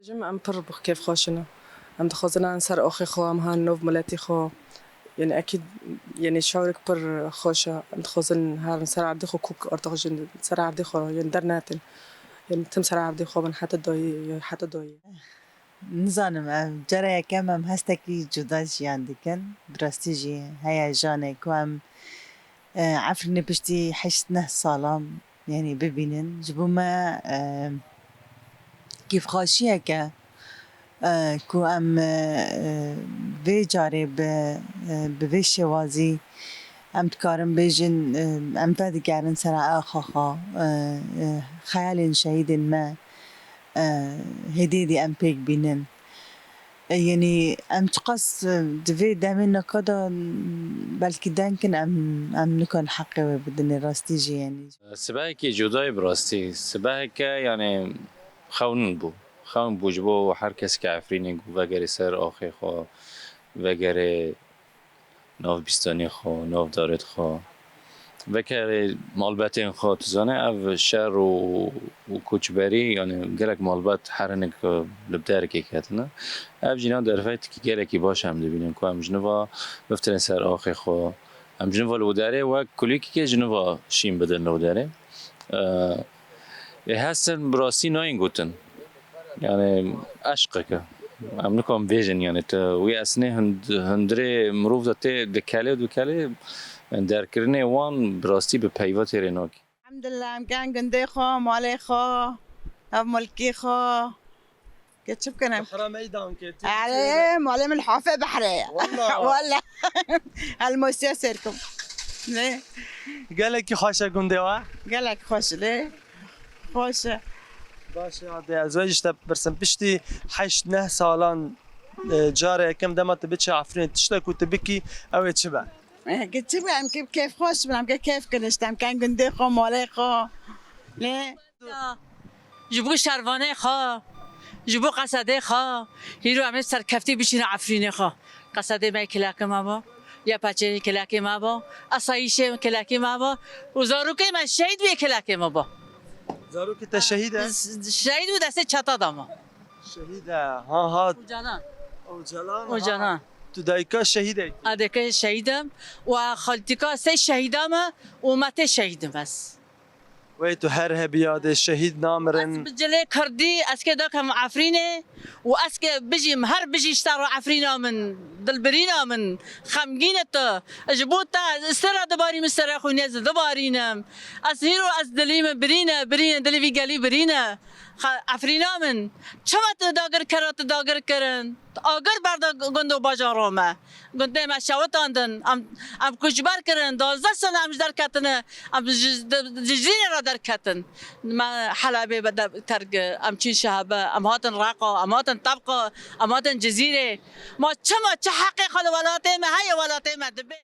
جمع ام پر بخ كيف خوشنا ام دخوزنا سر اخي خو ام هان نوف ملاتي خو يعني اكيد يعني شعورك بر خوشة ام دخوزن هار سر عبدي خو كوك ارتخجن سر عبدي خو يعني درناتن يعني تم سر عبدي خو من حتى دوي نزانم جرى كم ام هستكي جدا جيان ديكن دراستي جي هيا جانك وام عفرني بشتي حشتنه صالام يعني ببينن جبو ما كيف خاشيك كو ام في جاري بفي شوازي ام تكارم بيجن ام تادقارن سراء خاخا خيال شهيد ما هديدي ام بيك بينن يعني ام تقص دفي دامنا كدا بلكي دانكن ام نكون حقي بدني راستي جي يعني سباهك جدای براستی سباهك يعني خون بوجبو هر کس که عفرینی وگری سر آخی خو وگری ناف بیستانی خو ناف دارد خو وگری مالبتین خو تزانه او شهر و کوچبری يعني گلک مالبت هرنک لبدر کی کتنه او جینا در فایت که گلکی باش هم دبینیم که هم جنوا بفترین سر آخی خو هم جنوا لوداره و کلیکی که جنوا شیم بدن لوداره هستن براستی ناین گوتن يعني عشقك عم نكون فيجن يعني وي اسنه هندري مروف دته دكاله دكاله در کرنه وان براستی به پیوات رناک الحمد لله ام كان قندي خو مالي خو اب ملكي خو كتشوف كنا بحرة ميدان كتير عليه معلم الحافة بحرية والله والله الموسيقى سيركم ليه قال لك خاشة قندي وا قال لك خوش ليه خوش باشه عادي ازواجش برسم بشتي حشت نه سالان جاره كم دمت بتش عفرين تشتك وتبكي او تشبع قلت له كيف خوش بنام كيف كنشتم كان قندي خو مالي خو ليه جبو شروانه خو جبو قصده خو هیرو همه سرکفتی بشین عفرینه خو قصده می کلاک ما با یا پچه کلاک ما با اسایش کلاک ما با و زاروکه من شهید بی کلاک ما با زاروك انت شهيدة شهید و دسته چتا داما شهيدة ها جانان او جلان و جانان تو دايكا شهيدة ادکه شهیدم و خالتیکا سه شهیدم و مت شهیدم بس ويتو هر بياد الشهيد نامرن بجله کردی اسکه داکم عفرینه و اسکه بجیم هر بجی اشتر عفرینا من دلبرینا من خمگینت جبوتا استرا دباری مستر خونیز دبارینم از هیرو از دلیم برینه دلی وی گلی برینه عفرینا من چمت داگر کرن آگر بردا گندو باجارومه گنده ما شوتاندن ام کجبر کرن 12 سنه ام در کتنه ام جزیره را در کتن ما حلبه بدا ترگ ام چین شهبه ام هاتن راقه ام هاتن طبقه ام هاتن جزیره ما چه حقی خال ولاته ما هي ولاته ما دبه